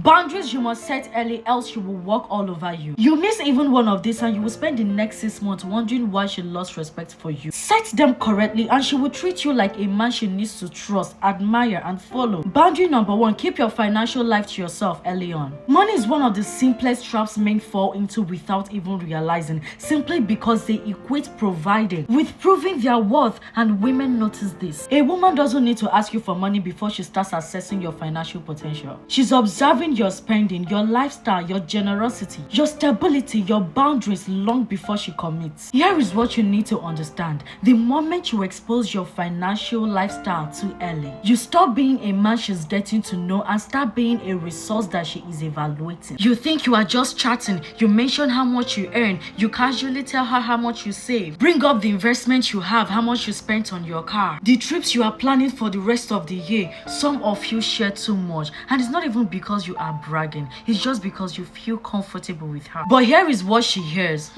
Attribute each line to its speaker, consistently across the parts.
Speaker 1: Boundaries you must set early, else she will walk all over you. You miss even one of these and you will spend the next 6 months wondering why she lost respect for you. Set them correctly and she will treat you like a man she needs to trust, admire, and follow. Boundary number 1, keep your financial life to yourself early on. Money is one of the simplest traps men fall into without even realizing, simply because they equate providing with proving their worth, and women notice this. A woman doesn't need to ask you for money before she starts assessing your financial potential. She's observing your spending, your lifestyle, your generosity, your stability, your boundaries long before she commits. Here is what you need to understand. The moment you expose your financial lifestyle too early, you stop being a man she's getting to know and start being a resource that she is evaluating. You think you are just chatting, you mention how much you earn, you casually tell her how much you save, bring up the investment you have, how much you spent on your car, the trips you are planning for the rest of the year. Some of you share too much, and it's not even because you are bragging, it's just because you feel comfortable with her. But here is what she hears.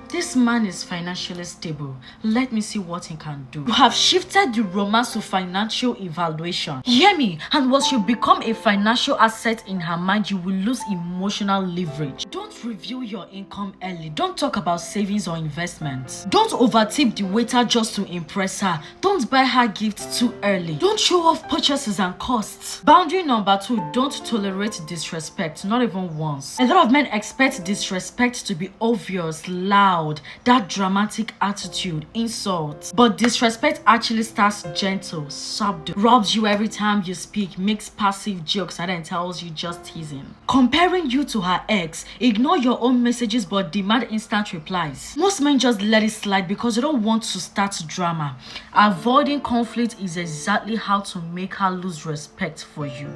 Speaker 1: This man is financially stable. Let me see what he can do. You have shifted the romance to financial evaluation. Hear me? And once you become a financial asset in her mind, you will lose emotional leverage. Don't review your income early. Don't talk about savings or investments. Don't overtip the waiter just to impress her. Don't buy her gifts too early. Don't show off purchases and costs. Boundary number 2, don't tolerate disrespect, not even once. A lot of men expect disrespect to be obvious, loud, that dramatic attitude, insults. But disrespect actually starts gentle, subtle, rubs you every time you speak, makes passive jokes, and then tells you just teasing. Comparing you to her ex, ignore your own messages but demand instant replies. Most men just let it slide because they don't want to start drama. Avoiding conflict is exactly how to make her lose respect for you.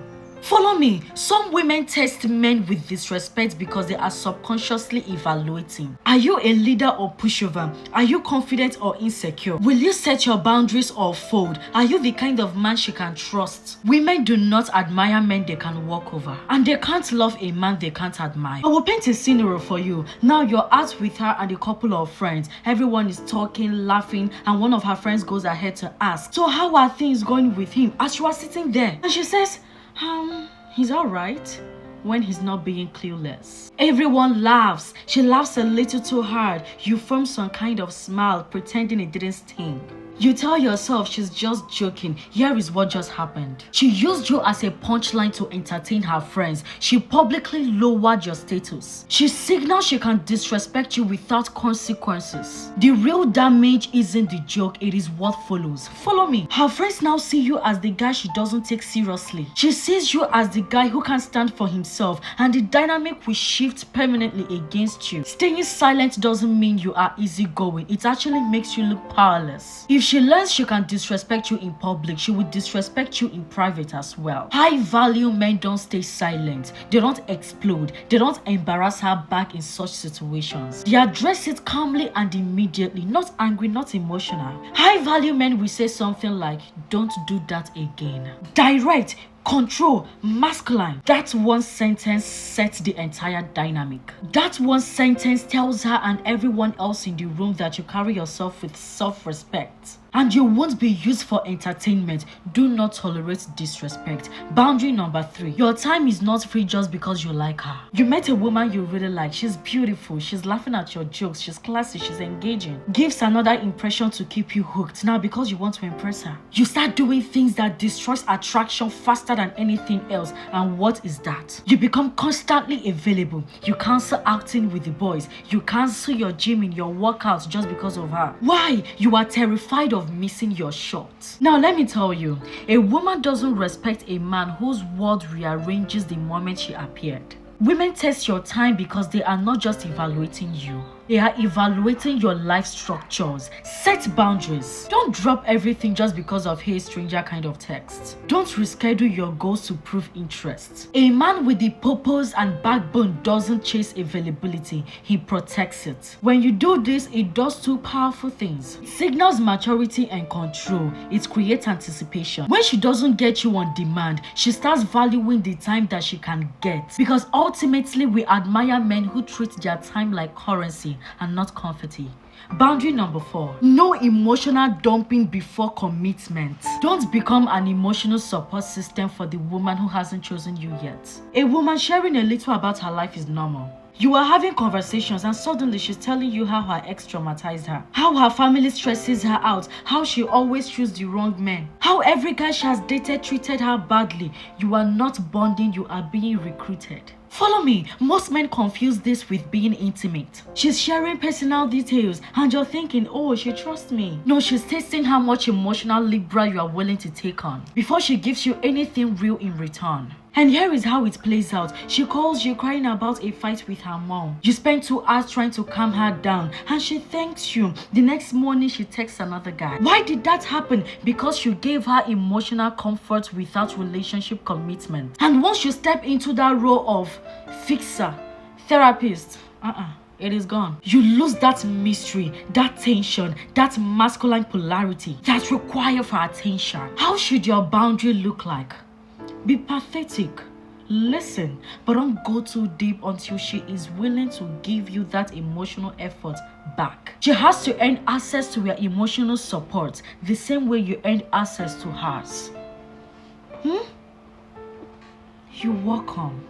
Speaker 1: Follow me. Some women test men with disrespect because they are subconsciously evaluating. Are you a leader or pushover? Are you confident or insecure? Will you set your boundaries or fold? Are you the kind of man she can trust? Women do not admire men they can walk over, and they can't love a man they can't admire. I will paint a scenario for you. Now you're out with her and a couple of friends. Everyone is talking, laughing, and one of her friends goes ahead to ask, so how are things going with him? As you are sitting there, and she says, he's alright, when he's not being clueless. Everyone laughs. She laughs a little too hard. You form some kind of smile, pretending it didn't sting. You tell yourself she's just joking. Here is what just happened. She used you as a punchline to entertain her friends. She publicly lowered your status. She signaled she can disrespect you without consequences. The real damage isn't the joke, it is what follows. Follow me. Her friends now see you as the guy she doesn't take seriously. She sees you as the guy who can stand for himself, and the dynamic will shift permanently against you. Staying silent doesn't mean you are easygoing. It actually makes you look powerless. If she learns she can disrespect you in public, she will disrespect you in private as well. High value men don't stay silent. They don't explode. They don't embarrass her back in such situations. They address it calmly and immediately, not angry, not emotional. High value men will say something like, don't do that again. Direct, control, masculine. That one sentence sets the entire dynamic. That one sentence tells her and everyone else in the room that you carry yourself with self-respect. And you won't be used for entertainment. Do not tolerate disrespect. Boundary number 3. Your time is not free just because you like her. You met a woman you really like. She's beautiful. She's laughing at your jokes. She's classy. She's engaging. Gives another impression to keep you hooked. Now, because you want to impress her, you start doing things that destroys attraction faster than anything else. And what is that? You become constantly available. You cancel acting with the boys. You cancel your gym in your workouts just because of her. Why? You are terrified of missing your shot. Now let me tell you, a woman doesn't respect a man whose world rearranges the moment she appeared. Women test your time because they are not just evaluating you. They are evaluating your life structures. Set boundaries. Don't drop everything just because of hey stranger kind of text. Don't reschedule your goals to prove interest. A man with the purpose and backbone doesn't chase availability, he protects it. When you do this, it does two powerful things. It signals maturity and control. It creates anticipation. When she doesn't get you on demand, she starts valuing the time that she can get. Because ultimately, we admire men who treat their time like currency and not confetti. Boundary number 4. No emotional dumping before commitment. Don't become an emotional support system for the woman who hasn't chosen you yet. A woman sharing a little about her life is normal. You are having conversations and suddenly she's telling you how her ex traumatized her, how her family stresses her out, how she always chooses the wrong men, how every guy she has dated treated her badly. You are not bonding, you are being recruited. Follow me, most men confuse this with being intimate. She's sharing personal details and you're thinking, oh, she trusts me. No, she's testing how much emotional libra you are willing to take on before she gives you anything real in return. And here is how it plays out. She calls you crying about a fight with her mom. You spend 2 hours trying to calm her down and she thanks you. The next morning she texts another guy. Why did that happen? Because you gave her emotional comfort without relationship commitment. And once you step into that role of fixer, therapist, it is gone. You lose that mystery, that tension, that masculine polarity that's required for attention. How should your boundary look like? Be pathetic. Listen, but don't go too deep until she is willing to give you that emotional effort back. She has to earn access to your emotional support the same way you earned access to hers. You're welcome.